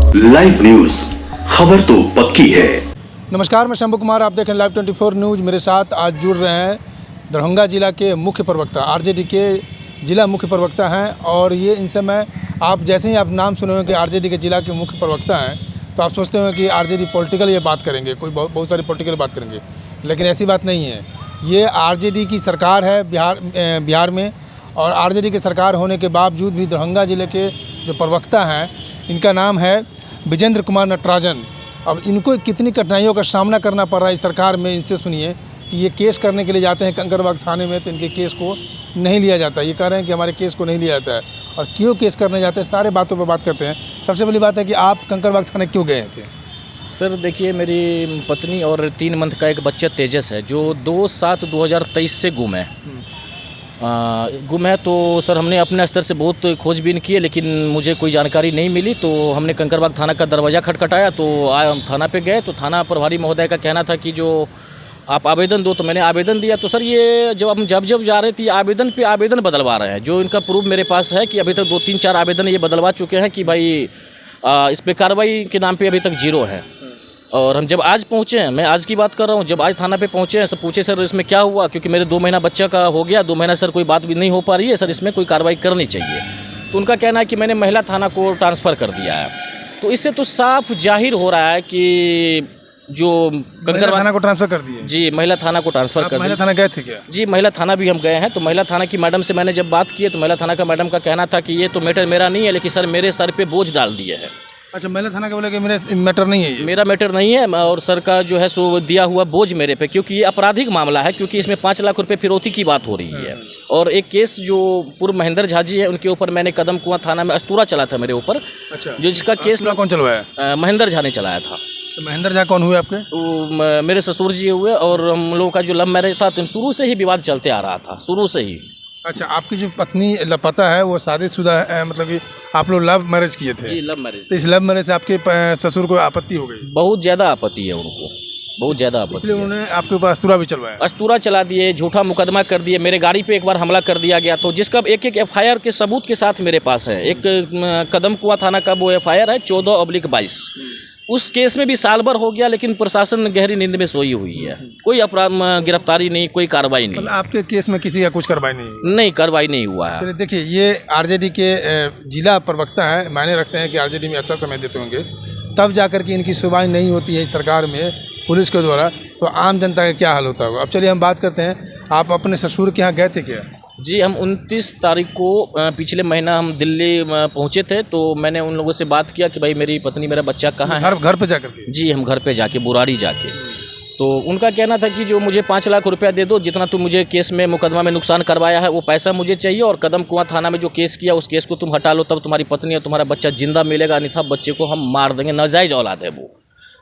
Live news, खबर तो पक्की है। नमस्कार, मैं शंभू कुमार, आप देख रहे हैं लाइव 24 न्यूज़। मेरे साथ आज जुड़ रहे हैं दरभंगा जिला के मुख्य प्रवक्ता, आरजेडी के जिला मुख्य प्रवक्ता हैं। और ये इनसे मैं आप जैसे ही आप नाम सुने हो कि आरजेडी के जिला के मुख्य प्रवक्ता हैं तो आप सोचते हो कि आरजेडी पॉलिटिकल ये बात करेंगे, कोई बहुत सारी पॉलिटिकल बात करेंगे, लेकिन ऐसी बात नहीं है। ये आरजेडी की सरकार है बिहार में, और आरजेडी की सरकार होने के बावजूद भी दरभंगा जिले के जो प्रवक्ता हैं, इनका नाम है विजेंद्र कुमार नटराजन। अब इनको कितनी कठिनाइयों का सामना करना पड़ रहा है इस सरकार में, इनसे सुनिए कि ये केस करने के लिए जाते हैं कंकड़बाग थाने में तो इनके केस को नहीं लिया जाता। ये कह रहे हैं कि हमारे केस को नहीं लिया जाता है, और क्यों केस करने जाते हैं, सारे बातों पर बात करते हैं। सबसे पहली बात है कि आप कंकड़बाग थाने क्यों गए थे? सर देखिए, मेरी पत्नी और 3 मंथ का एक बच्चा तेजस है जो 2/7/2023 से गुम है। तो सर हमने अपने स्तर से बहुत खोजबीन किए, लेकिन मुझे कोई जानकारी नहीं मिली। तो हमने कंकड़बाग थाना का दरवाज़ा खटखटाया, तो थाना पे गए तो थाना प्रभारी महोदय का कहना था कि जो आप आवेदन दो। तो मैंने आवेदन दिया। तो सर ये जब जा रहे थे, आवेदन पे आवेदन बदलवा रहे हैं। जो इनका प्रूफ मेरे पास है कि अभी तक 2-3-4 आवेदन ये बदलवा चुके हैं कि भाई इस पर कार्रवाई के नाम पे अभी तक 0 है। और हम जब आज पहुँचे हैं, मैं आज की बात कर रहा हूँ, जब आज थाना पे पहुँचे हैं, सब पूछे सर इसमें क्या हुआ, क्योंकि मेरे 2 महीना बच्चा का हो गया, 2 महीना सर कोई बात भी नहीं हो पा रही है, सर इसमें कोई कार्रवाई करनी चाहिए। तो उनका कहना है कि मैंने महिला थाना को ट्रांसफ़र कर दिया है। तो इससे तो साफ जाहिर हो रहा है कि जो कंकड़बाग थाना को ट्रांसफ़र कर दिए। जी, महिला थाना को ट्रांसफ़र कर दिया। महिला थाना गए थे क्या? जी, महिला थाना भी हम गए हैं। तो महिला थाना की मैडम से मैंने जब बात की तो महिला थाना का मैडम का कहना था कि ये तो मैटर मेरा नहीं है, लेकिन सर मेरे सर पे बोझ डाल दिए है। अच्छा, महिला थाना के बोले कि मेरे मैटर नहीं है, ये मेरा मैटर नहीं है, और सर का जो है सो दिया हुआ बोझ मेरे पे, क्योंकि ये आपराधिक मामला है, क्योंकि इसमें 5 लाख रुपए फिरौती की बात हो रही है। और एक केस जो पूर्व महेंद्र झा जी है, उनके ऊपर मैंने कदम कुआं थाना में अस्तूरा चला था मेरे ऊपर। अच्छा, जो जिसका केस कौन चलवाया? महेंद्र झा ने चलाया था। तो महेंद्र झा कौन हुए आपके? तो मेरे ससुर जी हुए, और हम लोगों का जो लव मैरिज था तो शुरू से ही विवाद चलते आ रहा था, शुरू से ही। अच्छा, आपकी जो पत्नी लापता है वो शादीशुदा है, मतलब कि आप लोग लव मैरिज किए थे? जी, लव मैरिज। तो इस लव मैरिज से आपके ससुर को आपत्ति हो गई? बहुत ज़्यादा आपत्ति है उनको, बहुत ज़्यादा आपत्ति। इसलिए उन्होंने आपके ऊपर अस्तूरा भी चलवाया? अस्तूरा चला दिए, झूठा मुकदमा कर दिए, मेरे गाड़ी पे एक बार हमला कर दिया गया, तो जिसका एक FIR के सबूत के साथ मेरे पास है। एक कदम कुआं थाना का वो FIR है 14/22। उस केस में भी साल भर हो गया, लेकिन प्रशासन गहरी नींद में सोई हुई है। कोई अपराध गिरफ्तारी नहीं, कोई कार्रवाई नहीं। मतलब आपके केस में किसी का कुछ कार्रवाई नहीं कार्रवाई नहीं हुआ है। देखिए, ये आरजेडी के जिला प्रवक्ता हैं, मायने रखते हैं कि आरजेडी में अच्छा समय देते होंगे, तब जाकर के इनकी सुनवाई नहीं होती है सरकार में पुलिस के द्वारा, तो आम जनता का क्या हाल होता होगा। अब चलिए हम बात करते हैं, आप अपने ससुर के यहाँ गए थे क्या? जी, हम 29 तारीख को पिछले महीना हम दिल्ली पहुंचे थे। तो मैंने उन लोगों से बात किया कि भाई मेरी पत्नी मेरा बच्चा कहाँ है। घर पे जाकर के? जी, हम घर पे जाके, बुराड़ी जाके। तो उनका कहना था कि जो मुझे 5 लाख रुपया दे दो, जितना तुम मुझे केस में मुकदमा में नुकसान करवाया है वो पैसा मुझे चाहिए, और कदम कुआं थाना में जो केस किया उस केस को तुम हटा लो, तब तुम्हारी पत्नी और तुम्हारा बच्चा जिंदा मिलेगा, अन्यथा बच्चे को हम मार देंगे। नाजायज औलाद है वो।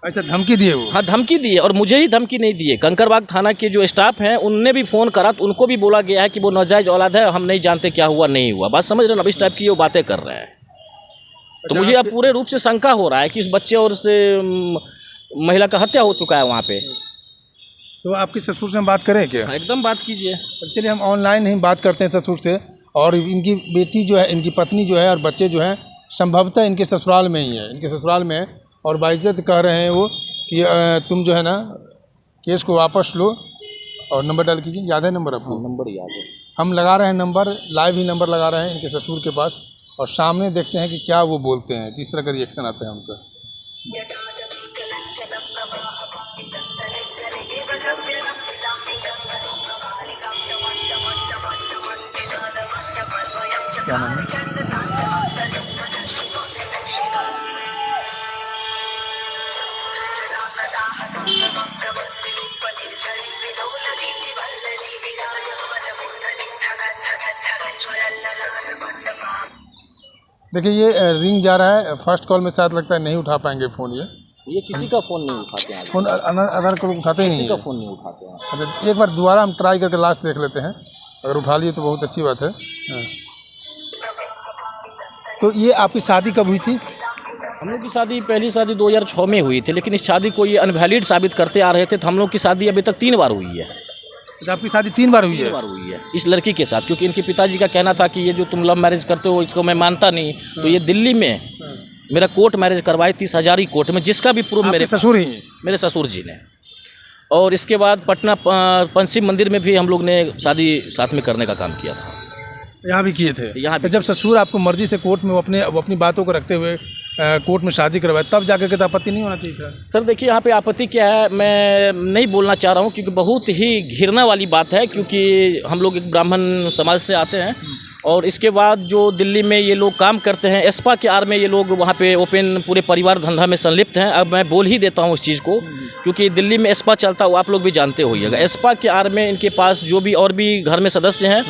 अच्छा, धमकी दिए वो? हाँ, धमकी दिए, और मुझे ही धमकी नहीं दिए। कंकड़बाग थाना के जो स्टाफ हैं उनने भी फ़ोन करा तो उनको भी बोला गया है कि वो नाजायज औलाद है, हम नहीं जानते क्या हुआ नहीं हुआ। बात समझ रहे हैं? अब इस टाइप की वो बातें कर रहे हैं। तो मुझे अब पूरे रूप से शंका हो रहा है कि इस बच्चे और इस महिला का हत्या हो चुका है वहाँ पे। तो आपके ससुर से हम बात करें क्या? एकदम बात कीजिए। चलिए हम ऑनलाइन ही बात करते हैं ससुर से। और इनकी बेटी जो है, इनकी पत्नी जो है, और बच्चे जो हैं संभवतः इनके ससुराल में ही है, इनके ससुराल में है। और बाइज्जत कह रहे हैं वो कि तुम जो है ना केस को वापस लो, और नंबर डाल कीजिए। याद है नंबर आपको? नंबर याद है। हम लगा रहे हैं नंबर, लाइव ही नंबर लगा रहे हैं इनके ससुर के पास, और सामने देखते हैं कि क्या वो बोलते हैं, किस तरह का रिएक्शन आता है उनका। क्या नाम है? देखिए, ये रिंग जा रहा है। फर्स्ट कॉल में शायद लगता है नहीं उठा पाएंगे फ़ोन। ये किसी का फ़ोन नहीं उठाते हैं। फ़ोन अदर को उठाते ही नहीं, किसी का फ़ोन नहीं उठाते हैं। अच्छा, एक बार दोबारा हम ट्राई करके लास्ट देख लेते हैं, अगर उठा लिए तो बहुत अच्छी बात है। तो ये आपकी शादी कब हुई थी? हम लोग की शादी, पहली शादी 2006 में हुई थी, लेकिन इस शादी को ये अनवैलिड साबित करते आ रहे थे। तो हम लोग की शादी अभी तक 3 बार हुई है। आपकी शादी 3 बार हुई है? 3 बार हुई है इस लड़की के साथ, क्योंकि इनके पिताजी का कहना था कि ये जो तुम लव मैरिज करते हो इसको मैं मानता नहीं। तो ये दिल्ली में मेरा कोर्ट मैरिज करवाई 30,000 कोर्ट में, जिसका भी प्रूफ मेरे आपके ससुर ही हैं? मेरे ससुर जी ने। और इसके बाद पटना पंचशिव मंदिर में भी हम लोग ने शादी साथ में करने का काम किया था। यहाँ भी किए थे? यहाँ भी। तो जब ससुर आपको मर्जी से कोर्ट में वो अपनी बातों को रखते हुए कोर्ट में शादी करवाए, तब जाकर के तो आपत्ति नहीं होना चाहिए सर? सर देखिए, यहाँ पे आपत्ति क्या है, मैं नहीं बोलना चाह रहा हूँ, क्योंकि बहुत ही घृणा वाली बात है, क्योंकि हम लोग एक ब्राह्मण समाज से आते हैं। और इसके बाद जो दिल्ली में ये लोग काम करते हैं, एस्पा के आड़ में ये लोग वहाँ पे ओपन पूरे परिवार धंधा में संलिप्त हैं। अब मैं बोल ही देता हूँ इस चीज़ को, क्योंकि दिल्ली में एस्पा चलता है, वो आप लोग भी जानते होइएगा। एस्पा के आड़ में इनके पास जो भी और भी घर में सदस्य हैं,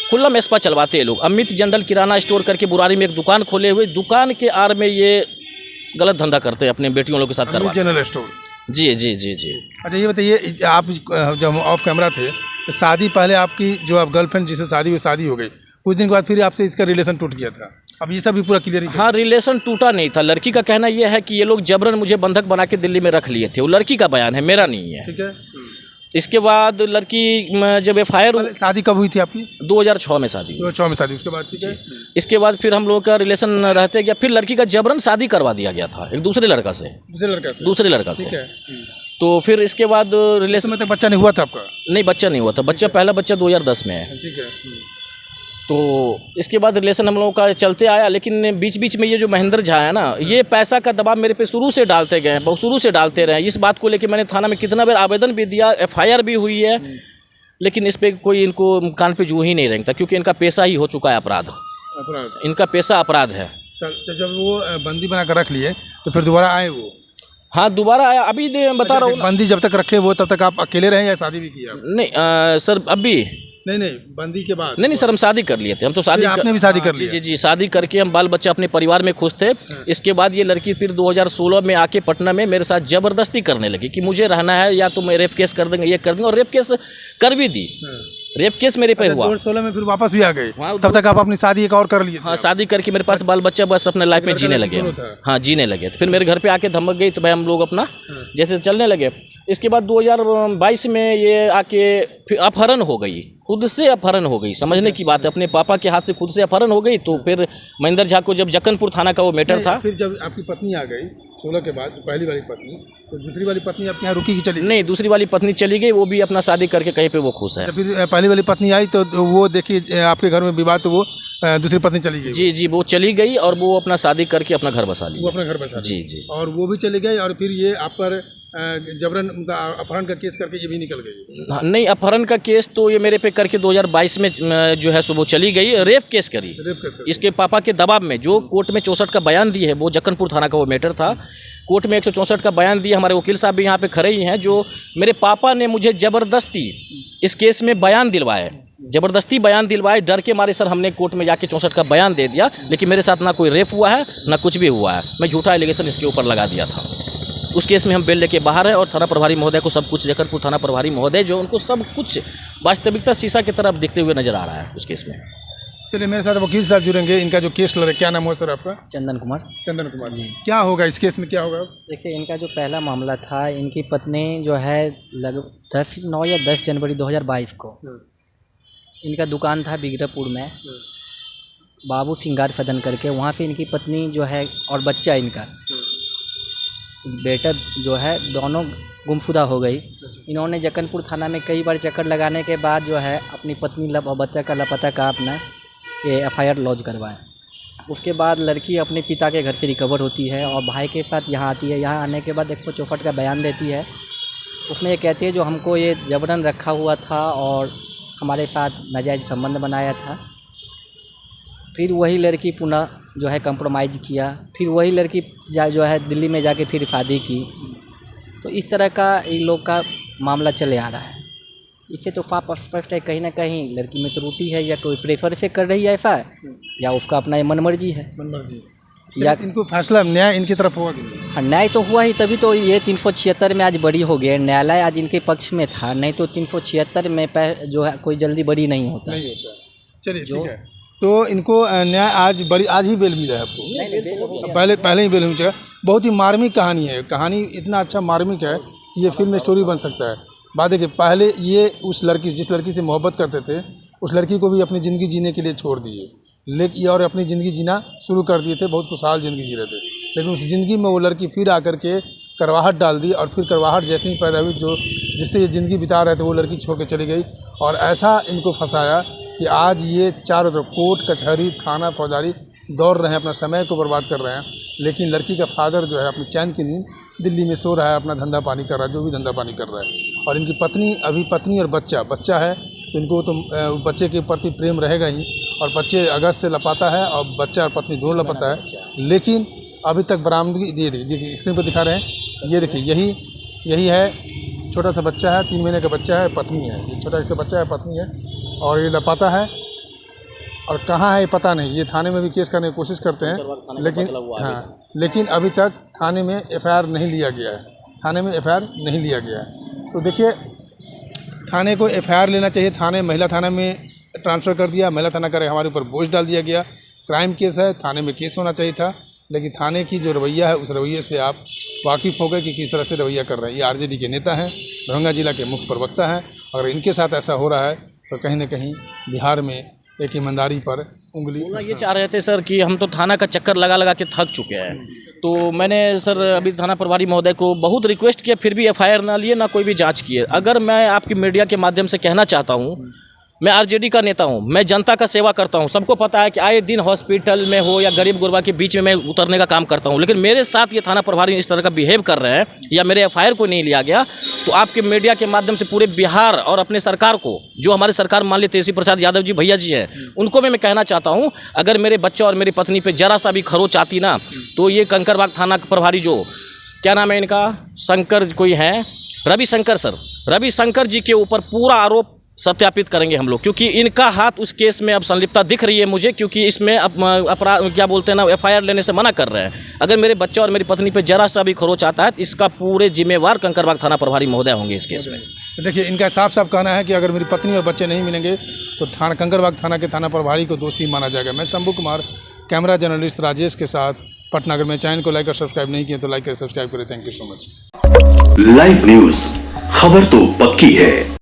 खुल्लम एस्पा चलवाते हैं लोग। अमित जनरल किराना स्टोर करके बुरारी में एक दुकान खोले हुए, दुकान के आड़ में ये गलत धंधा करते हैं, अपने बेटियों लोग के साथ करवाते हैं। General store? जी। जी। अच्छा ये बताइए, आप जब ऑफ कैमरा थे तो शादी पहले आपकी जो आप गर्लफ्रेंड जिससे शादी हुई, शादी हो गई, कुछ दिन के बाद फिर आपसे इसका रिलेशन टूट गया था। अब ये सब भी पूरा क्लियर? हाँ, रिलेशन टूटा नहीं था। लड़की का कहना यह है कि ये लोग जबरन मुझे बंधक बना के दिल्ली में रख लिए थे। वो लड़की का बयान है, मेरा नहीं है। ठीक है। इसके बाद लड़की जब FIR, शादी कब हुई थी आपकी? 2006 में शादी हुई। 2006 में शादी, उसके बाद? ठीक है। इसके बाद फिर हम लोग का रिलेशन रहते गया, फिर लड़की का जबरन शादी करवा दिया गया था एक दूसरे लड़का से। दूसरे लड़का से। ठीक है। तो फिर इसके बाद रिलेशन में बच्चा नहीं हुआ था आपका? नहीं, बच्चा नहीं हुआ था। बच्चा पहला बच्चा 2010 में है। ठीक है। तो इसके बाद रिलेशन हम लोगों का चलते आया, लेकिन बीच बीच में ये जो महेंद्र झा है ना, ये पैसा का दबाव मेरे पे शुरू से डालते गए हैं, बहुत शुरू से डालते रहे। इस बात को लेकर मैंने थाना में कितना बार आवेदन भी दिया, FIR भी हुई है, लेकिन इस पर कोई इनको कान पे जू ही नहीं रेंगता, क्योंकि इनका पैसा ही हो चुका है अपराध। इनका पैसा अपराध है। जब वो बंदी बना कर रख लिए तो फिर दोबारा आए वो? हाँ, दोबारा आया। अभी बता रहा हूँ, बंदी जब तक रखे वो तब तक आप अकेले रहे या शादी भी किया? नहीं सर, अभी नहीं, बंदी के बाद? नहीं सर, हम शादी कर लिए थे। हम तो शादी आपने भी शादी कर लिया? जी, शादी करके हम बाल बच्चा अपने परिवार में खुश थे। इसके बाद ये लड़की फिर 2016 में आके पटना में मेरे साथ जबरदस्ती करने लगी कि मुझे रहना है, या तो मैं रेप केस कर देंगे, ये कर देंगे। और रेप केस कर भी दी। रेप केस मेरे पे हुआ। 2016 में फिर वापस भी आ गए? तब तक आप अपनी शादी एक और कर लिए? हाँ, शादी करके मेरे पास बाल बच्चा, बस अपने लाइफ में जीने लगे। हाँ, जीने लगे। फिर मेरे घर पे आके धमक गई, तो भाई हम लोग अपना जैसे चलने लगे। इसके बाद 2022 में ये आके फिर अपहरण हो गई, खुद से अपहरण हो गई। समझने की बात है, अपने पापा के हाथ से खुद से अपहरण हो गई। तो फिर महेंद्र झा को, जब जक्कनपुर थाना का वो मैटर था, फिर जब आपकी पत्नी आ गई 16 के बाद, पहली वाली पत्नी, तो दूसरी वाली पत्नी आपके यहाँ रुकी कि चली? नहीं, दूसरी वाली पत्नी चली गई, वो भी अपना शादी करके कहीं पे वो खुश है। फिर पहली वाली पत्नी आई तो वो देखिए आपके घर में विवाद, तो वो दूसरी पत्नी चली गई? जी, वो चली गई और वो अपना शादी करके अपना घर बसा लिया। वो अपना घर बसा? जी। और वो भी चली गई, और फिर ये आप पर जबरन अपहरण का केस करके ये भी निकल गई? नहीं, अपहरण का केस तो ये मेरे पे करके 2022 में जो है सो वो चली गई। रेप केस करी इसके पापा के दबाव में, जो कोर्ट में 64 का बयान दिए है। वो जक्कनपुर थाना का वो मैटर था, कोर्ट में 164 का बयान दिया। हमारे वकील साहब भी यहाँ पे खड़े ही हैं, जो मेरे पापा ने मुझे ज़बरदस्ती इस केस में बयान दिलवाए, ज़बरदस्ती बयान दिलवाए। डर के मारे सर हमने कोर्ट में जाके 64 का बयान दे दिया, लेकिन मेरे साथ ना कोई रेप हुआ है, ना कुछ भी हुआ है। मैं झूठा एलिगेशन इसके ऊपर लगा दिया था। उस केस में हम बेल लेके बाहर है, और थाना प्रभारी महोदय को सब कुछ, जक्कनपुर थाना प्रभारी महोदय जो, उनको सब कुछ वास्तविकता शीशा की तरफ दिखते हुए नजर आ रहा है उस केस में। चलिए, मेरे साथ वकील साहब जुड़ेंगे। इनका जो केस लड़ रहा है, क्या नाम हुआ सर आपका? चंदन कुमार। चंदन कुमार जी, क्या होगा इस केस में, क्या होगा? देखिए, इनका जो पहला मामला था, इनकी पत्नी जो है लगभग 9 या 10 जनवरी 2022 को इनका दुकान था बिगरापुर में, बाबू सिंगार फदन करके। वहाँ पे इनकी पत्नी जो है और बच्चा, इनका बेटा जो है, दोनों गुमशुदा हो गई। इन्होंने जक्कनपुर थाना में कई बार चक्कर लगाने के बाद जो है अपनी पत्नी और बच्चा का लापता का अपना ये FIR लॉन्च करवाया। उसके बाद लड़की अपने पिता के घर से रिकवर होती है और भाई के साथ यहाँ आती है। यहाँ आने के बाद 164 का बयान देती है। उसमें ये कहती है जो हमको ये जबरन रखा हुआ था और हमारे साथ नाजायज़ संबंध बनाया था। फिर वही लड़की पुनः जो है कंप्रोमाइज़ किया। फिर वही लड़की जो है दिल्ली में जाके फिर शादी की। तो इस तरह का इन लोग का मामला चले आ रहा है। इससे तो साफ स्पष्ट है, कहीं ना कहीं लड़की में त्रुटि है, या कोई प्रेफर से कर रही है ऐसा, या उसका अपना मनमर्जी है। या इनको फैसला न्याय इनकी तरफ हुआ कि नहीं? हाँ, न्याय तो हुआ ही, तभी तो ये 376 में आज बरी हो गए। न्यायालय आज इनके पक्ष में था, नहीं तो 376 में जो है कोई जल्दी बरी नहीं होता। चलिए, ठीक है। तो इनको न्याय आज ही बेल मिला है आपको? पहले ही बेल मिल जाएगा। बहुत ही मार्मिक कहानी है। कहानी इतना अच्छा मार्मिक है कि ये फिल्म स्टोरी बन सकता है। बात है कि पहले ये जिस लड़की से मोहब्बत करते थे, उस लड़की को भी अपनी ज़िंदगी जीने के लिए छोड़ दिए, लेकिन और अपनी ज़िंदगी जीना शुरू कर दिए थे। बहुत खुशहाल ज़िंदगी जी रहे थे। लेकिन उस ज़िंदगी में वो लड़की फिर आकर के करवाहट डाल दी और फिर करवाहट जैसे ही पैदा हुई जो जिससे ये ज़िंदगी बिता रहे थे वो लड़की छोड़ के चली गई और ऐसा इनको फंसाया कि आज ये चारों तरफ कोर्ट कचहरी थाना फौजदारी दौड़ रहे हैं, अपना समय को बर्बाद कर रहे हैं। लेकिन लड़की का फादर जो है अपनी चैन की नींद दिल्ली में सो रहा है, अपना धंधा पानी कर रहा है, जो भी धंधा पानी कर रहा है। और इनकी पत्नी अभी पत्नी और बच्चा है तो इनको तो बच्चे के प्रति प्रेम रहेगा ही और बच्चे अगस्त से लापता है और बच्चा और पत्नी दोनों लापता है। लेकिन अभी तक बरामदगी देखिए स्क्रीन पर दिखा रहे हैं, ये देखिए यही है छोटा सा बच्चा है, 3 महीने का बच्चा है, पत्नी है, ये छोटा सा बच्चा है, पत्नी है और ये लापता है और कहाँ है ये पता नहीं। ये थाने में भी केस करने की कोशिश करते हैं लेकिन अभी तक थाने में एफआईआर नहीं लिया गया है, थाने में एफआईआर नहीं लिया गया है। तो देखिए थाने को एफआईआर लेना चाहिए, थाने महिला थाना में ट्रांसफ़र कर दिया, महिला थाना का हमारे ऊपर बोझ डाल दिया गया। क्राइम केस है, थाने में केस होना चाहिए था, लेकिन थाने की जो रवैया है उस रवैये से आप वाकिफ़ हो गए कि किस तरह से रवैया कर रहे हैं। ये आरजेडी के नेता हैं, दरभंगा जिला के मुख्य प्रवक्ता हैं। अगर इनके साथ ऐसा हो रहा है तो कहीं ना कहीं बिहार में एक ईमानदारी पर उंगली ये चाह रहे थे सर कि हम तो थाना का चक्कर लगा के थक चुके हैं। तो मैंने सर अभी थाना प्रभारी महोदय को बहुत रिक्वेस्ट किया, फिर भी एफआईआर ना लिए ना कोई भी जांच किए। अगर मैं आपकी मीडिया के माध्यम से कहना चाहता हूँ, मैं आरजेडी का नेता हूँ, मैं जनता का सेवा करता हूँ। सबको पता है कि आए दिन हॉस्पिटल में हो या गरीब गुरबा के बीच में मैं उतरने का काम करता हूँ, लेकिन मेरे साथ ये थाना प्रभारी इस तरह का बिहेव कर रहे हैं या मेरे एफआईआर को नहीं लिया गया। तो आपके मीडिया के माध्यम से पूरे बिहार और अपने सरकार को, जो हमारे सरकार मान लीजिए तेजस्वी प्रसाद यादव जी भैया जी हैं, उनको भी मैं कहना चाहता हूँ, अगर मेरे बच्चे और मेरी पत्नी पे जरा सा भी खरोच आती ना, तो ये कंकरबाग थाना प्रभारी जो क्या नाम है इनका, शंकर कोई हैं, रविशंकर सर, रविशंकर जी के ऊपर पूरा आरोप सत्यापित करेंगे हम लोग, क्योंकि इनका हाथ उस केस में अब संलिप्तता दिख रही है मुझे, क्योंकि इसमें अपराध क्या बोलते हैं ना, एफआईआर लेने से मना कर रहे हैं। अगर मेरे बच्चे और मेरी पत्नी पे जरा सा भी खरोच आता है तो इसका पूरे जिम्मेवार कंकरबाग थाना प्रभारी महोदय होंगे इस केस में। देखिए इनका साफ साफ कहना है कि अगर मेरी पत्नी और बच्चे नहीं मिलेंगे तो कंकरबाग थाना के थाना प्रभारी को दोषी माना जाएगा। मैं शंभू कुमार, कैमरा जर्नलिस्ट राजेश के साथ पटना। अगर मेरे चैनल को लाइक और सब्सक्राइब नहीं किया तो लाइक और सब्सक्राइब करें। Thank you so much. Live news, खबर तो पक्की है।